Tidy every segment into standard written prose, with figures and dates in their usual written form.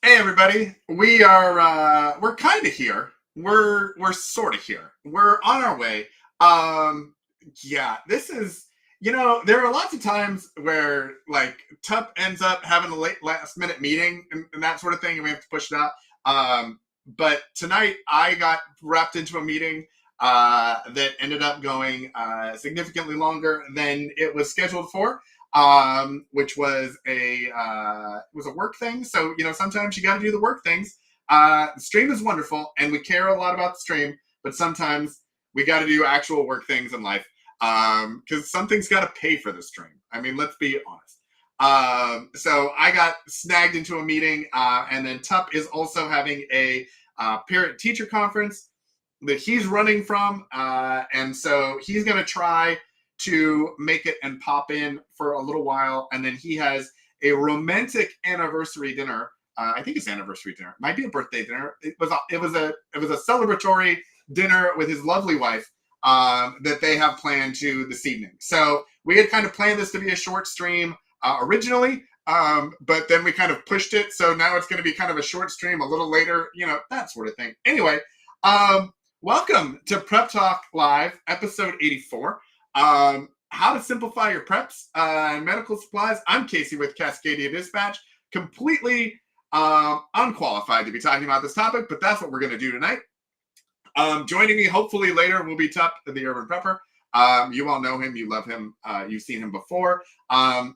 Hey everybody, we're kind of here. We're sort of here. We're on our way. Um, yeah, this is there are lots of times where like Tup ends up having a late last minute meeting and that sort of thing, and we have to push it out. But tonight I got wrapped into a meeting that ended up going significantly longer than it was scheduled for, which was a work thing. So sometimes you got to do the work things. The stream is wonderful, and we care a lot about the stream, but sometimes we got to do actual work things in life because something's got to pay for the stream. I mean, let's be honest. So I got snagged into a meeting, and then Tup is also having a parent teacher conference that he's running from, and so he's going to try to make it and pop in for a little while, and then he has a romantic anniversary dinner. I think it's anniversary dinner. It might be a birthday dinner. It was a celebratory dinner with his lovely wife that they have planned to this evening. So we had kind of planned this to be a short stream originally, but then we kind of pushed it. So now it's going to be kind of a short stream a little later, that sort of thing. Anyway, welcome to Prep Talk Live, episode 84. How to simplify your preps and medical supplies. I'm Casey with Cascadia Dispatch, completely unqualified to be talking about this topic, but that's what we're going to do tonight. Joining me hopefully later will be Tup, the Urban Prepper. You all know him, you love him, you've seen him before.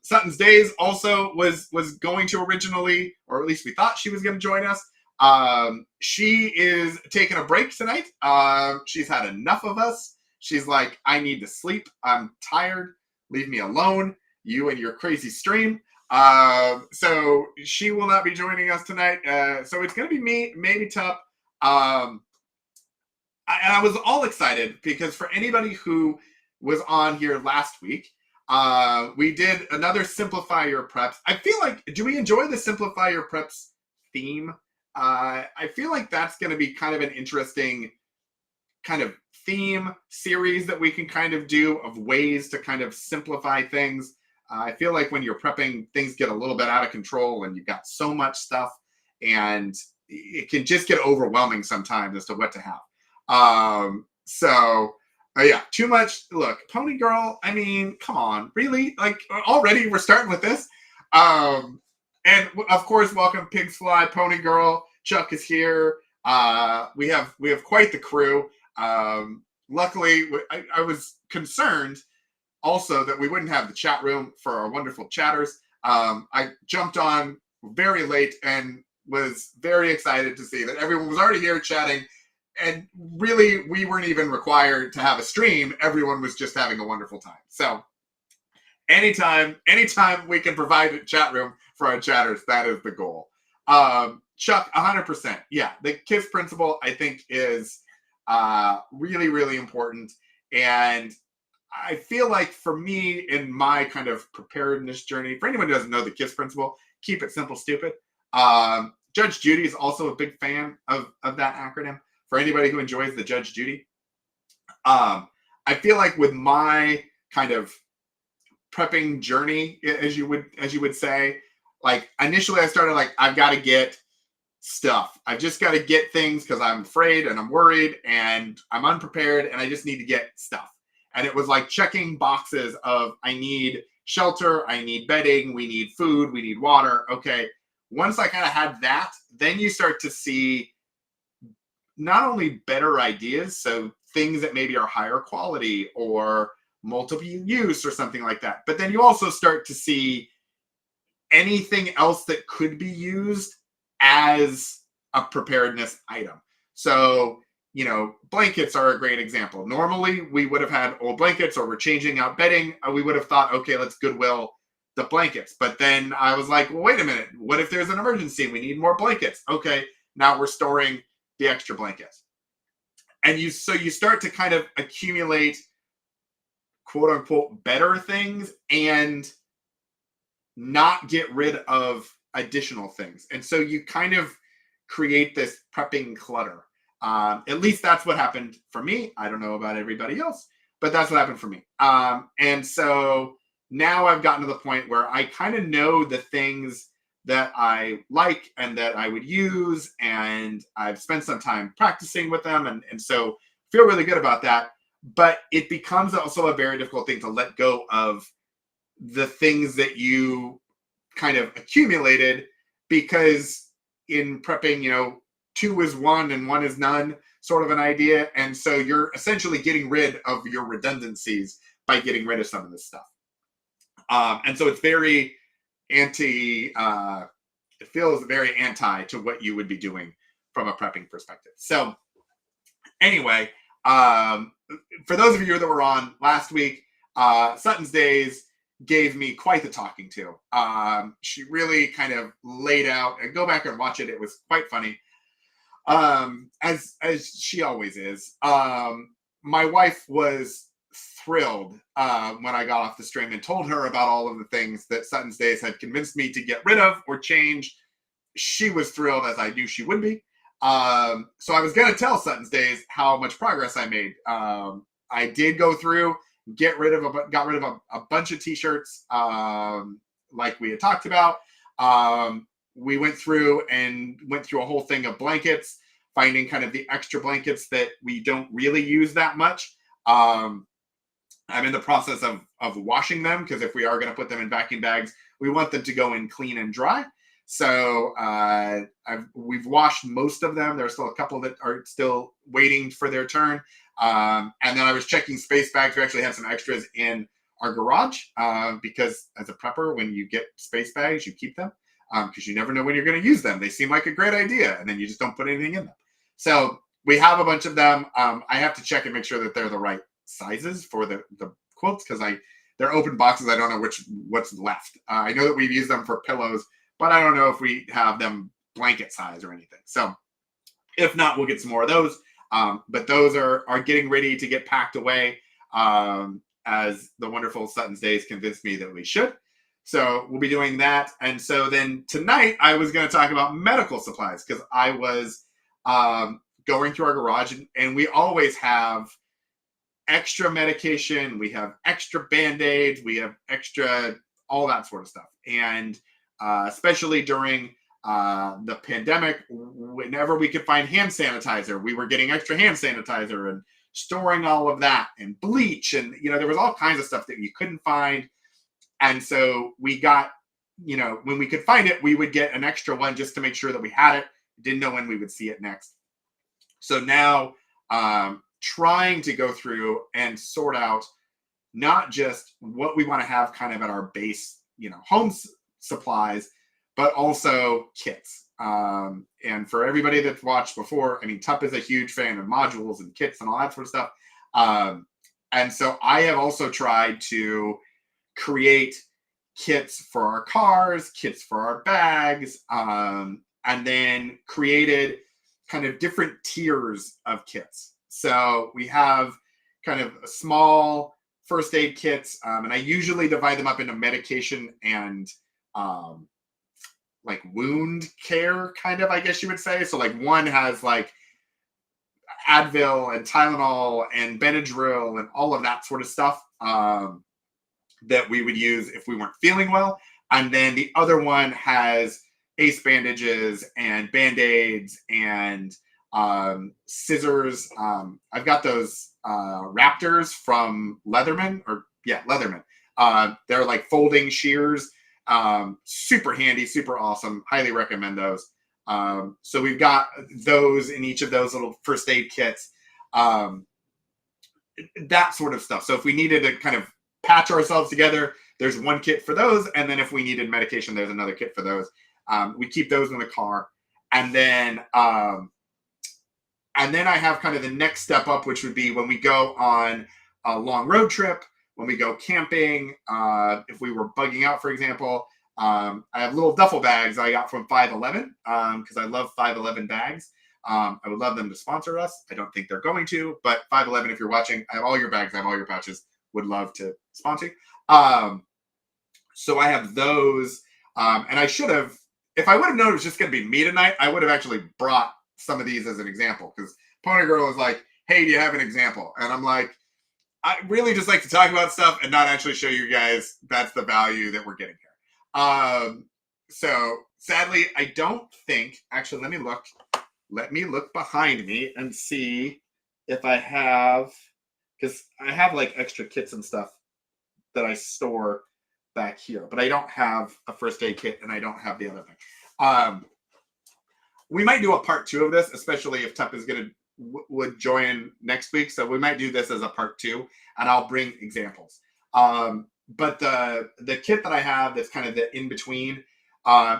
Sutton's Days also was going to originally, or at least we thought she was going to join us. She is taking a break tonight. She's had enough of us. She's like, I need to sleep. I'm tired. Leave me alone. You and your crazy stream. So she will not be joining us tonight. So it's going to be me, maybe Tup. I was all excited because for anybody who was on here last week, we did another Simplify Your Preps. I feel like, do we enjoy the Simplify Your Preps theme? I feel like that's going to be kind of an interesting kind of theme series that we can kind of do of ways to kind of simplify things. I feel like when you're prepping, things get a little bit out of control and you've got so much stuff and it can just get overwhelming sometimes as to what to have. Yeah, too much. Look, Pony Girl, I mean, come on, really? Like already we're starting with this. And of course, welcome Pigs Fly, Pony Girl, Chuck is here. We have quite the crew. Luckily, I was concerned also that we wouldn't have the chat room for our wonderful chatters. I jumped on very late and was very excited to see that everyone was already here chatting. And really, we weren't even required to have a stream. Everyone was just having a wonderful time. So anytime we can provide a chat room for our chatters, that is the goal. Chuck, 100%. Yeah, the KISS principle, I think, is really, really important. And I feel like for me, in my kind of preparedness journey, for anyone who doesn't know the KISS principle, keep it simple, stupid. Judge Judy is also a big fan of that acronym. For anybody who enjoys the Judge Judy, I feel like with my kind of prepping journey, as you would say, like initially I started like, I've got to get stuff. I've just got to get things because I'm afraid and I'm worried and I'm unprepared and I just need to get stuff. And it was like checking boxes of I need shelter, I need bedding, we need food, we need water. Okay. Once I kind of had that, then you start to see not only better ideas, so things that maybe are higher quality or multiple use or something like that, but then you also start to see anything else that could be used as a preparedness item. So, blankets are a great example. Normally, we would have had old blankets or we're changing out bedding. We would have thought, okay, let's Goodwill the blankets. But then I was like, well, wait a minute. What if there's an emergency? We need more blankets. Okay, now we're storing the extra blankets. And you start to kind of accumulate quote unquote better things and not get rid of additional things. And so you kind of create this prepping clutter. At least that's what happened for me. I don't know about everybody else, but that's what happened for me. And so now I've gotten to the point where I kind of know the things that I like and that I would use, and I've spent some time practicing with them, and so feel really good about that. But it becomes also a very difficult thing to let go of the things that you kind of accumulated, because in prepping, two is one and one is none sort of an idea. And so you're essentially getting rid of your redundancies by getting rid of some of this stuff. And so it's very it feels very anti to what you would be doing from a prepping perspective. So anyway, for those of you that were on last week, Sutton's Days gave me quite the talking to. She really kind of laid out, and go back and watch it. It was quite funny, as she always is. My wife was thrilled when I got off the stream and told her about all of the things that Sutton's Days had convinced me to get rid of or change. She was thrilled, as I knew she would be. So I was going to tell Sutton's Days how much progress I made. I did go through, got rid of a bunch of t-shirts, like we had talked about. We went through a whole thing of blankets, finding kind of the extra blankets that we don't really use that much. I'm in the process of washing them, because if we are going to put them in vacuum bags, we want them to go in clean and dry. So we've washed most of them. There's still a couple that are still waiting for their turn. And then I was checking space bags. We actually had some extras in our garage, because as a prepper, when you get space bags, you keep them, because you never know when you're going to use them. They seem like a great idea, and then you just don't put anything in them. So we have a bunch of them. I have to check and make sure that they're the right sizes for the quilts, because they're open boxes. I don't know what's left. I know that we've used them for pillows, but I don't know if we have them blanket size or anything. So if not, we'll get some more of those. But those are getting ready to get packed away, as the wonderful Sutton's Days convinced me that we should. So we'll be doing that. And so then tonight I was going to talk about medical supplies, because I was going through our garage, and we always have extra medication. We have extra Band-Aids. We have extra all that sort of stuff. And especially during the pandemic, whenever we could find hand sanitizer, we were getting extra hand sanitizer and storing all of that, and bleach, and there was all kinds of stuff that you couldn't find. And so we got, when we could find it, we would get an extra one just to make sure that we had it. Didn't know when we would see it next. So now trying to go through and sort out not just what we want to have kind of at our base, home supplies, but also kits. And for everybody that's watched before, Tup is a huge fan of modules and kits and all that sort of stuff. And so I have also tried to create kits for our cars, kits for our bags, and then created kind of different tiers of kits. So we have kind of small first aid kits, and I usually divide them up into medication and like wound care, kind of, I guess you would say. So like one has like Advil and Tylenol and Benadryl and all of that sort of stuff that we would use if we weren't feeling well. And then the other one has ace bandages and Band-Aids and scissors. I've got those Raptors from Leatherman. They're like folding shears. Super handy, super awesome. Highly recommend those. So we've got those in each of those little first aid kits. That sort of stuff. So if we needed to kind of patch ourselves together, there's one kit for those. And then if we needed medication, there's another kit for those. We keep those in the car. And then I have kind of the next step up, which would be when we go on a long road trip, when we go camping, if we were bugging out, for example. I have little duffel bags I got from 511 because I love 511 bags. I would love them to sponsor us. I don't think they're going to, but 511, if you're watching, I have all your bags, I have all your pouches. Would love to sponsor you. So I have those, and I should have, if I would have known it was just going to be me tonight, I would have actually brought some of these as an example, because Pony Girl is like, hey, do you have an example? And I'm like, I really just like to talk about stuff and not actually show you guys that's the value that we're getting here. So sadly, I don't think. Actually, let me look. Let me look behind me and see if I have, because I have like extra kits and stuff that I store back here, but I don't have a first aid kit and I don't have the other thing. We might do a part 2 of this, especially if Tup is gonna would join next week. So we might do this as a part 2, and I'll bring examples. But the kit that I have that's kind of the in between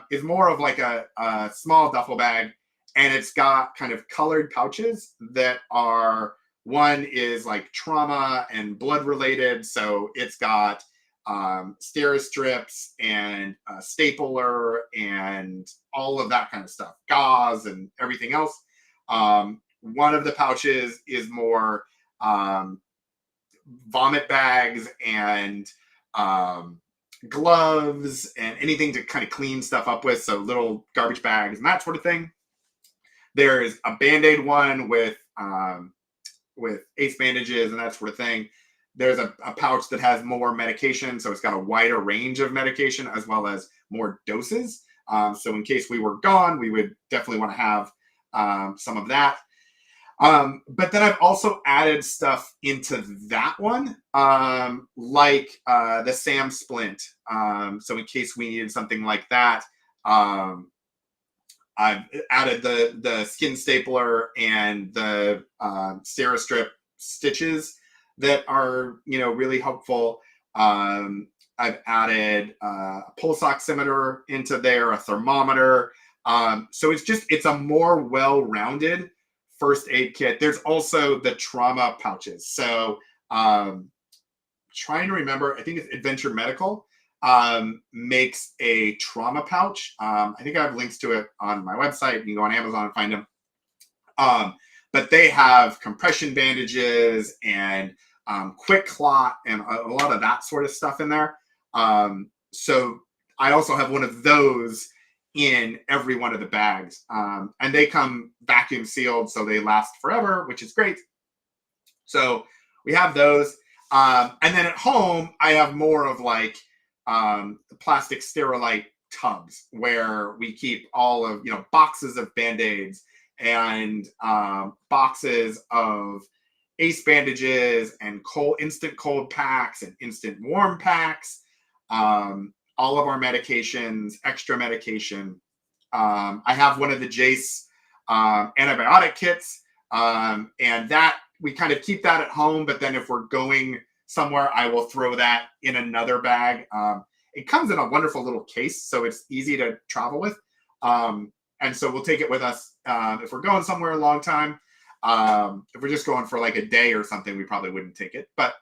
is more of like a small duffel bag, and it's got kind of colored pouches that are, one is like trauma and blood related, so it's got Steri-strips and stapler and all of that kind of stuff, gauze and everything else. One of the pouches is more vomit bags and gloves and anything to kind of clean stuff up with, so little garbage bags and that sort of thing. There's a Band-Aid one with ace bandages and that sort of thing. There's a pouch that has more medication, so it's got a wider range of medication as well as more doses. So in case we were gone, we would definitely want to have some of that. But then I've also added stuff into that one, like the SAM splint. So in case we needed something like that, I've added the skin stapler and the Steri-strip stitches that are, really helpful. I've added a pulse oximeter into there, a thermometer. So it's a more well-rounded first aid kit. There's also the trauma pouches. So trying to remember, I think it's Adventure Medical makes a trauma pouch. I think I have links to it on my website. You can go on Amazon and find them. But they have compression bandages and quick clot and a lot of that sort of stuff in there. So I also have one of those in every one of the bags. And they come vacuum sealed, so they last forever, which is great. So we have those. And then at home, I have more of like the plastic Sterilite tubs where we keep all of, boxes of Band-Aids and boxes of ace bandages and instant cold packs and instant warm packs, all of our medications, extra medication. I have one of the Jace antibiotic kits, and that we kind of keep that at home, but then if we're going somewhere, I will throw that in another bag. It comes in a wonderful little case, so it's easy to travel with. And so we'll take it with us if we're going somewhere a long time. If we're just going for like a day or something, we probably wouldn't take it. But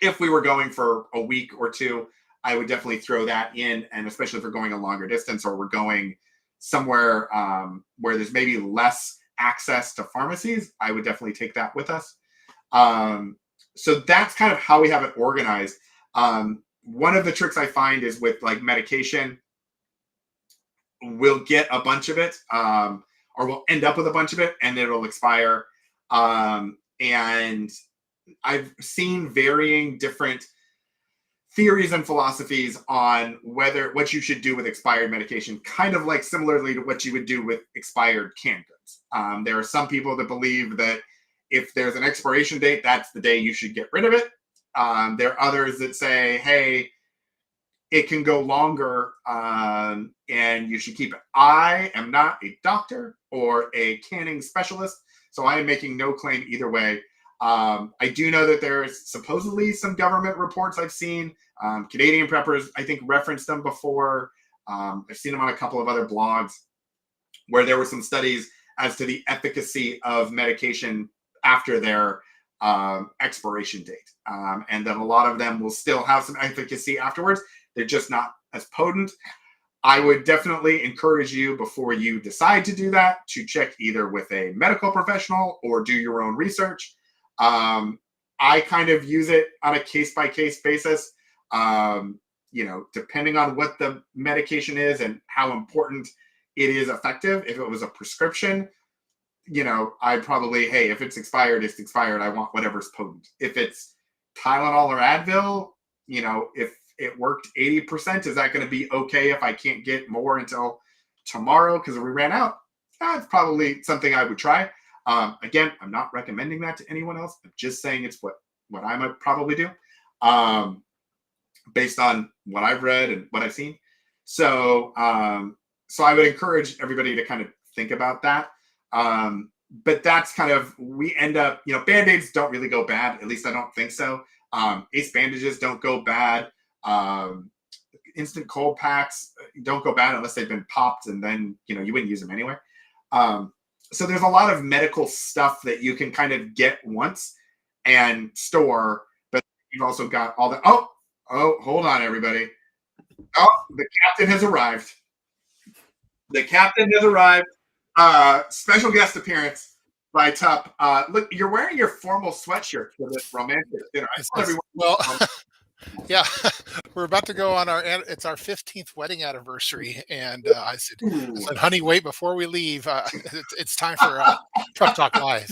if we were going for a week or two, I would definitely throw that in. And especially if we're going a longer distance or we're going somewhere where there's maybe less access to pharmacies, I would definitely take that with us. So that's kind of how we have it organized. One of the tricks I find is with like medication, we'll get a bunch of it, or we'll end up with a bunch of it and it'll expire. And I've seen varying different theories and philosophies on what you should do with expired medication, kind of like similarly to what you would do with expired canned goods. There are some people that believe that if there's an expiration date, that's the day you should get rid of it. There are others that say, hey, it can go longer and you should keep it. I am not a doctor or a canning specialist, so I am making no claim either way. I do know that there's supposedly some government reports I've seen. Canadian Preppers, I think, referenced them before. I've seen them on a couple of other blogs where there were some studies as to the efficacy of medication after their expiration date. And that a lot of them will still have some efficacy afterwards. They're just not as potent. I would definitely encourage you, before you decide to do that, to check either with a medical professional or do your own research. I kind of use it on a case-by-case basis, depending on what the medication is and how important it is effective. If it was a prescription, I'd probably, hey, if it's expired, it's expired. I want whatever's potent. If it's Tylenol or Advil, if it worked 80%. Is that going to be okay if I can't get more until tomorrow because we ran out? It's probably something I would try. Again, I'm not recommending that to anyone else. I'm just saying it's what I might probably do, based on what I've read and what I've seen. So so I would encourage everybody to kind of think about that. But that's kind of, we end up, Band-Aids don't really go bad. At least I don't think so. Ace bandages don't go bad. Instant cold packs don't go bad unless they've been popped, and then, you wouldn't use them anyway. So there's a lot of medical stuff that you can kind of get once and store, but you've also got all the, oh, hold on, everybody. Oh, the captain has arrived. The captain has arrived. Special guest appearance by Tup. Look, you're wearing your formal sweatshirt for this romantic dinner. Well, yeah, we're about to go on it's our 15th wedding anniversary, and I said, honey, wait, before we leave, it's time for Prep Talk Live.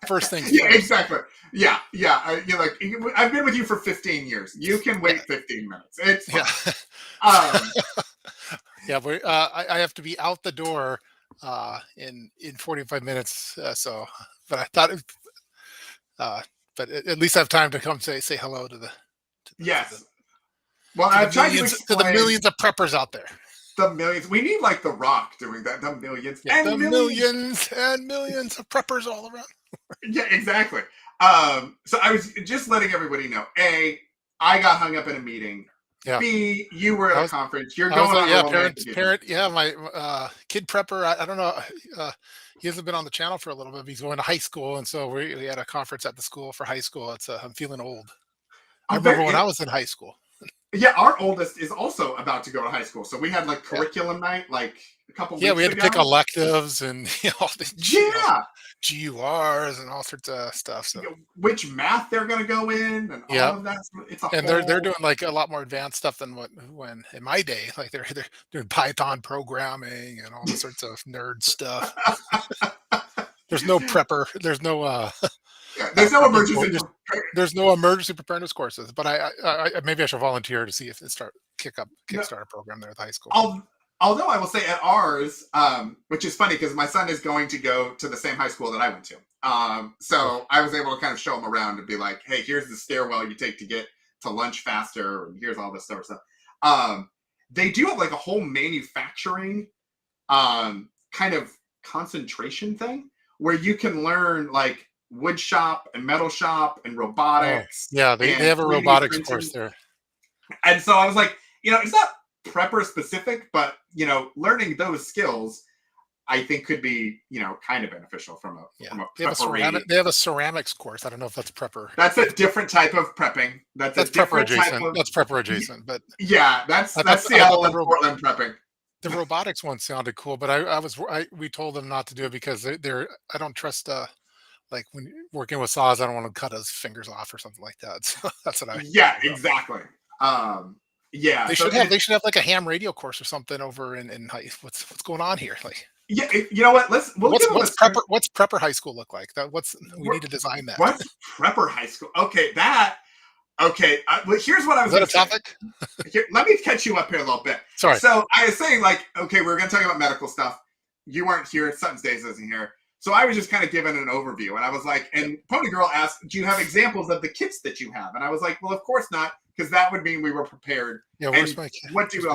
First things yeah, first. Exactly. Yeah. You're like, I've been with you for 15 years. You can wait 15 minutes. It's fine. Yeah, I have to be out the door in 45 minutes. But I thought, but at least I have time to come say hello to the. Well, I've tried to the millions of preppers out there. The millions. We need like The Rock doing that. The millions. Yeah, and the millions and millions of preppers all around. Yeah, exactly. So I was just letting everybody know. A, I got hung up in a meeting. Yeah. B, you were at a conference. You're going on parent. Yeah, my kid prepper. I don't know. He hasn't been on the channel for a little bit. But he's going to high school, and so we had a conference at the school for high school. It's I'm feeling old. I remember when I was in high school. Yeah, our oldest is also about to go to high school, so we had like curriculum night, like a couple. Yeah, we had to pick electives and all the GURs and all sorts of stuff. So which math they're going to go in and all of that. It's they're doing like a lot more advanced stuff than when in my day, like they're doing Python programming and all sorts of nerd stuff. There's no prepper. There's no. There's no emergency. There's no emergency preparedness courses, but I maybe I should volunteer to see if it kickstart a program there at the high school. Although I will say at ours, which is funny because my son is going to go to the same high school that I went to. So I was able to kind of show him around and be like, hey, here's the stairwell you take to get to lunch faster, and here's all this sort of stuff. They do have like a whole manufacturing kind of concentration thing where you can learn like wood shop and metal shop and robotics. They have a robotics course there. And so I was like, it's not prepper specific, but learning those skills I think could be, kind of beneficial from a they have a ceramics course. I don't know if that's prepper. That's a different type of prepping. That's prepper adjacent. That's prepper adjacent. But that's Seattle and Portland prepping. The robotics one sounded cool, but we told them not to do it because I don't trust like when working with saws, I don't want to cut his fingers off or something like that. So that's what exactly. They should have like a ham radio course or something over in high. What's going on here? Like, you know what? What's prepper high school look like? We need to design that. What's prepper high school? Okay, well, here's what I was. Is that a topic? Let me catch you up here a little bit. Sorry. So I was saying, like, okay, we're going to talk about medical stuff. You weren't here. Sutton's Days isn't here. So I was just kind of giving an overview, and I was like, and Pony Girl asked, "Do you have examples of the kits that you have?" And I was like, "Well, of course not, because that would mean we were prepared." Yeah, where's my kit? What do you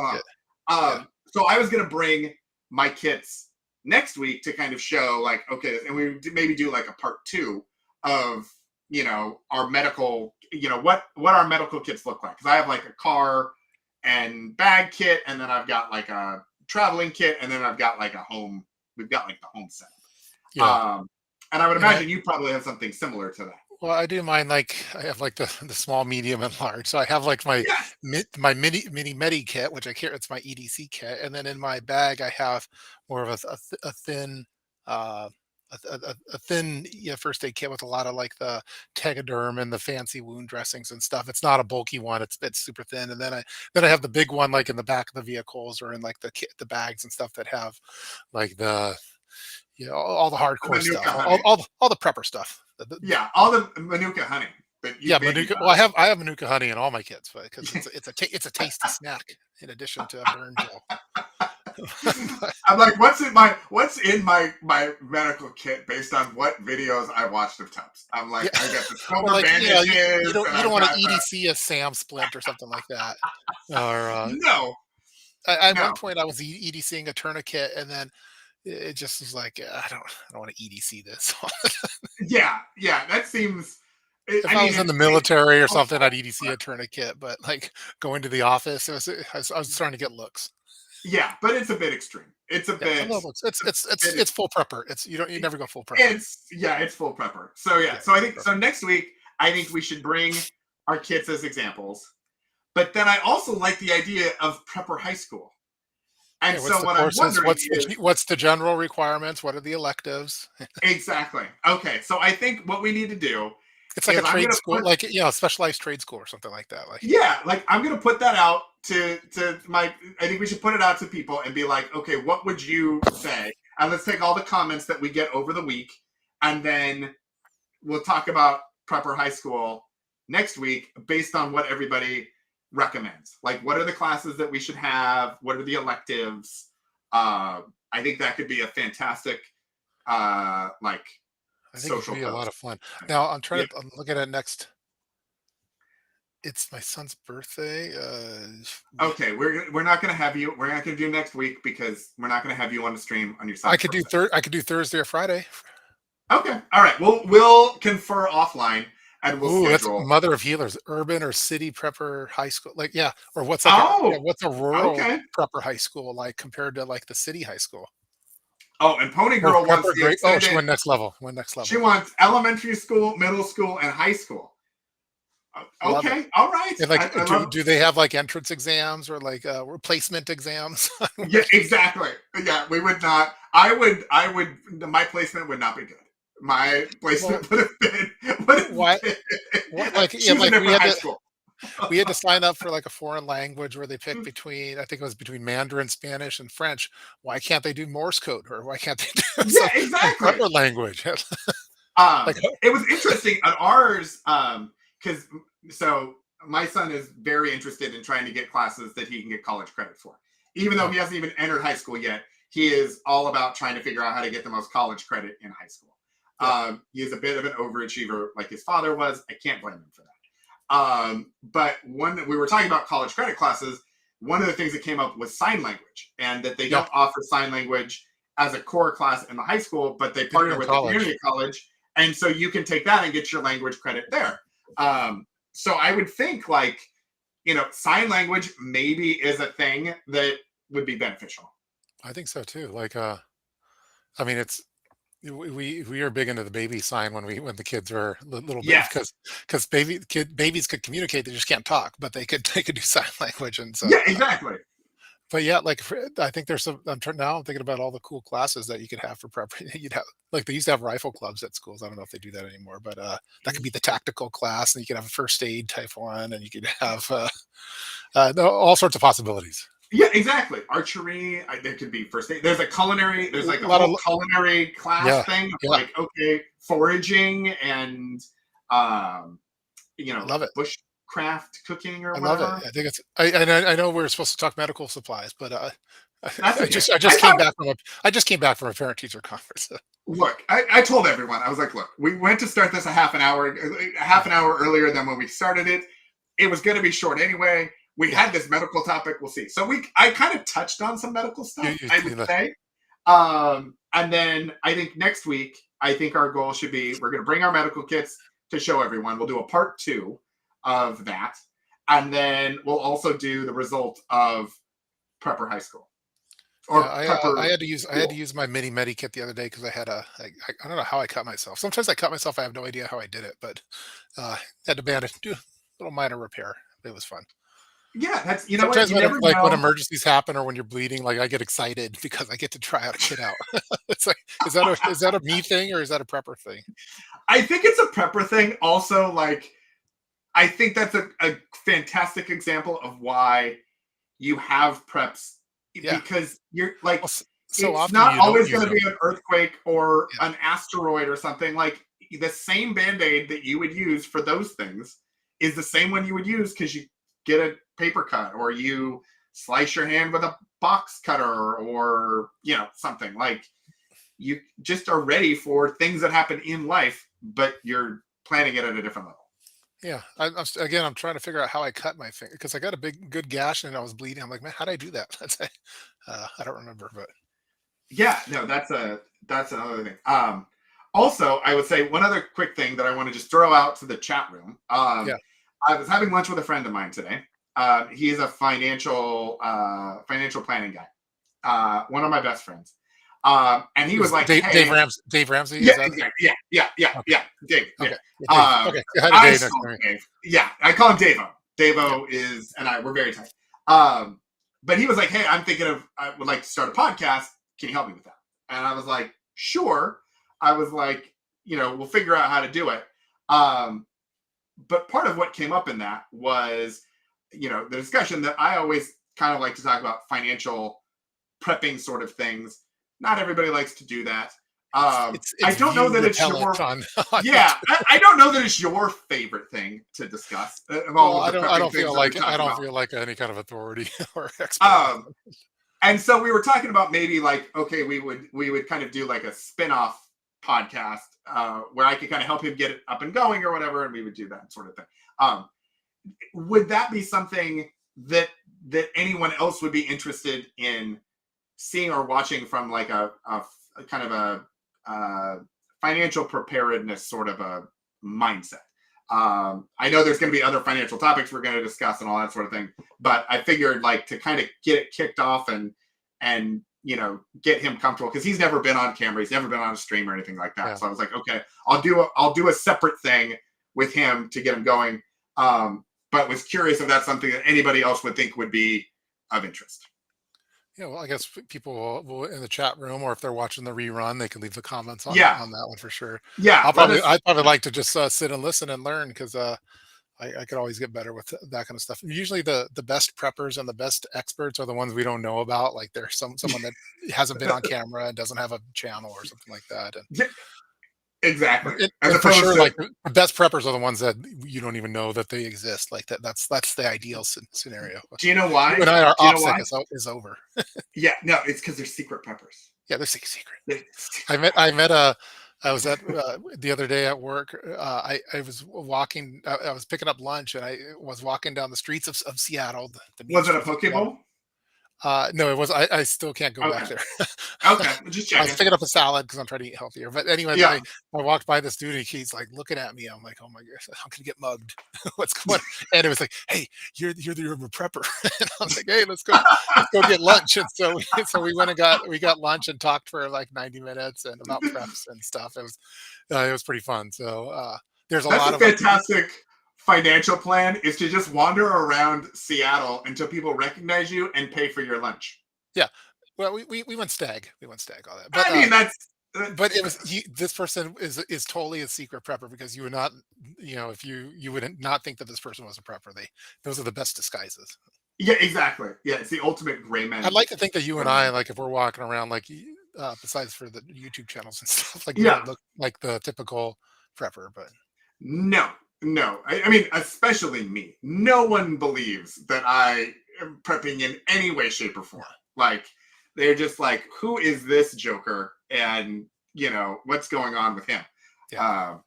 have? So I was going to bring my kits next week to kind of show, like, okay, and we maybe do like a part 2 of our medical, what our medical kits look like. Because I have like a car and bag kit, and then I've got like a traveling kit, and then I've got like a home. We've got like the home set. Yeah. And I would imagine you probably have something similar to that. Well, I do mine like I have like the small, medium, and large. So I have like my mini medi kit, which it's my EDC kit, and then in my bag I have more of a thin first aid kit with a lot of like the Tegaderm and the fancy wound dressings and stuff. It's not a bulky one; it's super thin. And then I have the big one like in the back of the vehicles or in like the bags and stuff that have like the. All the hardcore stuff, all the prepper stuff. All the Manuka honey. that you Yeah, maybe Manuka. Well, I have Manuka honey in all my kits, because it's a tasty snack in addition to a burn gel. But, I'm like, what's in my medical kit based on what videos I watched of tubs? I'm yeah, like, I got the or silver like, bandages, and you don't I've want to got EDC a Sam splint or something like that. Or no, at one no, point I was EDCing a tourniquet, and then it just was like, I don't want to EDC this. yeah, yeah. That seems. If I I mean, was in the it's military or something, helpful, I'd EDC but a tourniquet. But like going to the office, I was starting to get looks. yeah, but it's a bit extreme. It's a Yeah, a bit. little looks. Bit It's full prepper. You never go full prepper. It's yeah, it's full prepper. So yeah, Yeah, so I full think prepper. so next week I think we should bring our kids as examples. But then I also like the idea of prepper high school. And Yeah, what's so the what I'm courses? wondering is What's the general requirements? What are the electives? exactly. Okay, so I think what we need to do It's like a is I'm trade going to school, put like, specialized trade school or something like that. Like, yeah, like I'm going to put that out to my I think we should put it out to people and be like, "Okay, what would you say?" And let's take all the comments that we get over the week and then we'll talk about prepper high school next week based on what everybody recommends. Like, what are the classes that we should have? What are the electives? I think that could be a fantastic, like, I think it could social be a lot post. of fun. Now Yeah. I'm looking at next. It's my son's birthday. Okay, we're not gonna have you. We're not gonna do next week because we're not gonna have you on the stream on your son's birthday. I could do Thursday or Friday. Okay, all right. We'll confer offline and we'll Ooh, that's schedule. mother of healers, urban or city prepper high school. Like, yeah, or Oh, what's a rural okay. prepper high school like compared to like the city high school? Oh, and Pony Or Girl wants prepper the grade. Oh, she extended. went next level. Went next She level. wants elementary school, middle school, and high school. Love it. Okay, all right. And like, I love. do they have like entrance exams or like replacement exams? Yeah, exactly. Yeah, we would not. I would. My placement would not be good. My Well, placement would have been. Would have why? been What, like, yeah, choose a like different high school. we had to sign up for like a foreign language where they pick between, I think it was between Mandarin, Spanish, and French. Why can't they do Morse code, or why can't they do Yeah, some exactly. prepper language? Like, It was interesting at ours because so my son is very interested in trying to get classes that he can get college credit for, even though yeah, he hasn't even entered high school yet. He is all about trying to figure out how to get the most college credit in high school. yeah, He is a bit of an overachiever, like his father was. I can't blame him for that. But when we were talking about college credit classes, one of the things that came up was sign language, and that they yeah, don't offer sign language as a core class in the high school, but they they do partner in with the college. community college, and so you can take that and get your language credit there. So I would think like sign language maybe is a thing that would be beneficial. I think so too. Like, I mean, it's we are big into the baby sign when the kids are little bit, Yes. because babies could communicate, they just can't talk, but they could do sign language. And so Yeah. Exactly. but yeah, like, I think there's some. Now I'm thinking about all the cool classes that you could have for prep. You'd have, like, they used to have rifle clubs at schools. I don't know if they do that anymore, but that could be the tactical class, and you could have a first aid type one, and you could have all sorts of possibilities. Yeah, exactly. Archery. There could be first aid. There's a culinary. There's like A a lot of whole culinary class yeah, thing of yeah, like okay, foraging and um, I love it. bushcraft cooking or I love it. whatever. I think it's. I know we're supposed to talk medical supplies, but That's okay. I I just came thought. back from a parent teacher conference. Look, I told everyone. I was like, look, we went to start this a half an hour earlier than when we started it. It was going to be short anyway. We Yeah, had this medical topic. We'll see. So I kind of touched on some medical stuff, I would you say. And then I think next week, I think our goal should be we're going to bring our medical kits to show everyone. We'll do a part 2 of that. And then we'll also do the result of prepper high school yeah. or prepper I had to school. use my mini medi kit the other day because I don't know how I cut myself. Sometimes I cut myself. I have no idea how I did it, but had to do a little minor repair. It was fun. Yeah, that's you know what Sometimes you never when know. emergencies happen or when you're bleeding, like, I get excited because I get to try out a kit out. It's like, is that a me thing or is that a prepper thing? I think it's a prepper thing. Also, like I think that's a fantastic example of why you have preps Yeah. because you're like Well, so it's often not you don't always use going to them. be an earthquake or Yeah. an asteroid or something like the same Band-Aid that you would use for those things is the same one you would use because you get a paper cut or you slice your hand with a box cutter or, something like you just are ready for things that happen in life, but you're planning it at a different level. Yeah, again, I'm trying to figure out how I cut my finger because I got a good gash and I was bleeding. I'm like, man, how did I do that? I don't remember, but Yeah, no, that's another thing. Also, I would say one other quick thing that I want to just throw out to the chat room. yeah, I was having lunch with a friend of mine today. He's a financial planning guy. One of my best friends. And he was like, "Hey, Dave Ramsey, is yeah, that? exactly, yeah, Dave, yeah, Okay, yeah, Dave. Okay, I had a I Dave still next to me. Dave, yeah, I call him Davo. Yeah, Davo is, and we're very tight. But he was like, "Hey, I would like to start a podcast. Can you help me with that?" And I was like, "Sure." I was like, we'll figure out how to do it. But part of what came up in that was, the discussion that I always kind of like to talk about financial prepping sort of things. Not everybody likes to do that. I it's don't know view that it's repellent your, on yeah, I don't know that it's your favorite thing to discuss of well, all of the I prepping don't things feel that we like talk about. any kind of authority or expert. Um, and so we were talking about maybe like, okay, we would kind of do like a spin-off podcast where I could kind of help him get it up and going or whatever, and we would do that sort of thing. Um, would that be something that anyone else would be interested in seeing or watching from like a kind of a financial preparedness sort of a mindset? I know there's going to be other financial topics we're going to discuss and all that sort of thing, but I figured like to kind of get it kicked off and get him comfortable because he's never been on camera, he's never been on a stream or anything like that. Yeah. So I was like, okay, I'll do a separate thing with him to get him going. But was curious if that's something that anybody else would think would be of interest. Yeah, well, I guess people will in the chat room, or if they're watching the rerun, they can leave the comments Yeah, on that one for sure. yeah. Let us. I'd probably like to just sit and listen and learn because I could always get better with that kind of stuff. Usually, the best preppers and the best experts are the ones we don't know about. Like there's someone that hasn't been on camera and doesn't have a channel or something like that. Yeah, exactly. As And for opposed sure, to like the best preppers are the ones that you don't even know that they exist. Like that's the ideal scenario. do you know You why? and I, our Do you know OPSEC why? is over. Yeah, no, it's because they're secret peppers. Yeah, they're secret. They- I met a I was at the other day at work. I was walking. I was picking up lunch, and I was walking down the streets of Seattle, the mean Was it a streets of poke Seattle. bowl? No, it was. I still can't go back Okay, there. okay, just I was checking. picking up a salad because I'm trying to eat healthier. But anyway, Yeah, I walked by this dude, and he's like looking at me. I'm like, oh my gosh, I'm gonna get mugged. What's going on? And it was like, hey, you're a prepper. And I was like, hey, let's go get lunch. And so so we went and we got lunch and talked for like 90 minutes and about preps and stuff. It was pretty fun. So there's a that's lot a of like, fantastic financial plan. Is to just wander around Seattle until people recognize you and pay for your lunch. yeah. Well, we went stag. We went stag all that. I mean, But it was this person is totally a secret prepper because you would not, if you would not think that this person was a prepper. Those are the best disguises. yeah, exactly. Yeah, it's the ultimate gray I'd man. like to think that you and I, like if we're walking around, like besides for the YouTube channels and stuff, like we Yeah, don't look like the typical prepper. But no, no. I mean, especially me. No one believes that I am prepping in any way, shape, or form. Like, they're just like, who is this joker? And, what's going on with him? yeah,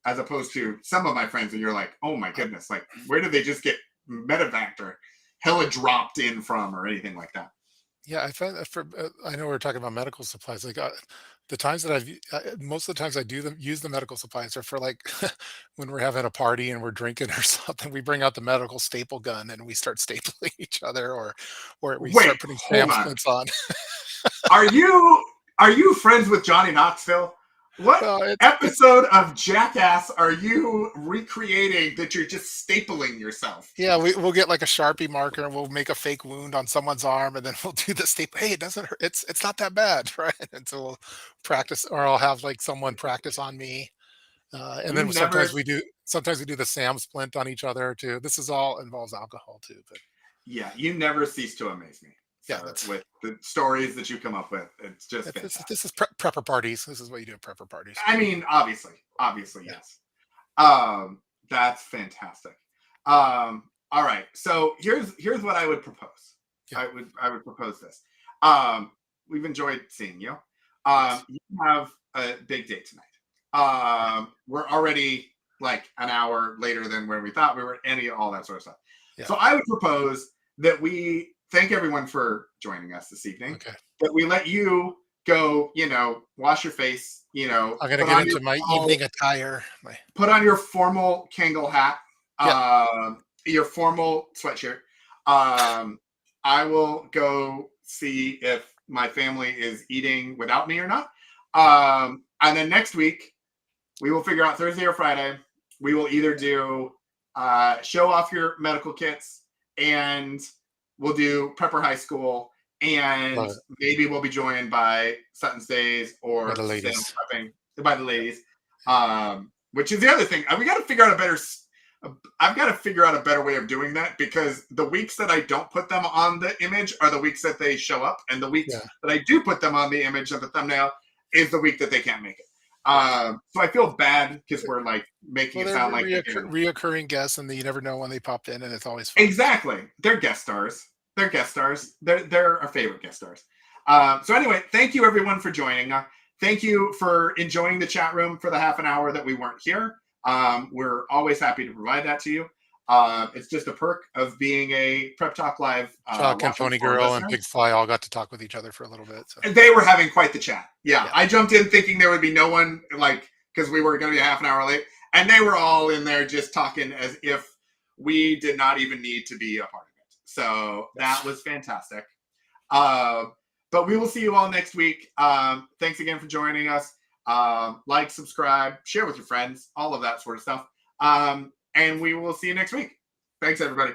As opposed to some of my friends, and you're like, oh my goodness, like, where did they just get medevac or hella dropped in from or anything like that? yeah. I find that I know we're talking about medical supplies. Like the times that most of the times I use the medical supplies are for like when we're having a party and we're drinking or something. We bring out the medical staple gun and we start stapling each other, or we Wait, start putting hold Sam on. splints on. Are you friends with Johnny Knoxville? What Well, it's episode of Jackass are you recreating that you're just stapling yourself? yeah. We'll get like a Sharpie marker and we'll make a fake wound on someone's arm, and then we'll do the staple. Hey, it doesn't hurt. It's not that bad, right? And so we'll practice, or I'll have like someone practice on me. And You then never, sometimes we do the Sam splint on each other too. This is all involves alcohol too, but yeah, you never cease to amaze me. Yeah, sir, that's with the stories that you come up with. It's just fantastic. this is prepper parties. This is what you do at prepper parties. I mean, obviously, Yeah. yes. That's fantastic. All right. So here's what I would propose. Yeah. I would propose this. Um, we've enjoyed seeing you. Yes. You have a big day tonight. We're already like an hour later than where we thought we were, any all that sort of stuff. Yeah. So I would propose that we thank everyone for joining us this evening. Okay. That we let you go, wash your face, I'm gonna get into my evening attire. put on your formal Kangol hat, Yeah. your formal sweatshirt. I will go see if my family is eating without me or not. And then next week, we will figure out Thursday or Friday. We will either do show off your medical kits, and we'll do Prepper High School, and maybe we'll be joined by Sutton's Days or By the ladies. by the ladies. Which is the other thing. We got to figure out I've got to figure out a better way of doing that, because the weeks that I don't put them on the image are the weeks that they show up, and the weeks that I do put them on the image of the thumbnail is the week that they can't make it. So I feel bad because we're like making it sound like reoccurring guests, and you never know when they pop in, and it's always fun. Exactly. They're guest stars. They're our favorite guest stars. So anyway, thank you everyone for joining. Thank you for enjoying the chat room for the half an hour that we weren't here. We're always happy to provide that to you. It's just a perk of being a Prep Talk Live. Chuck and Pony Girl and Big Fly all got to talk with each other for a little bit. So. They were having quite the chat. Yeah, I jumped in thinking there would be no one, because we were going to be a half an hour late, and they were all in there just talking as if we did not even need to be a part of it. So that was fantastic. But we will see you all next week. Thanks again for joining us. Like, subscribe, share with your friends, all of that sort of stuff. And we will see you next week. Thanks, everybody.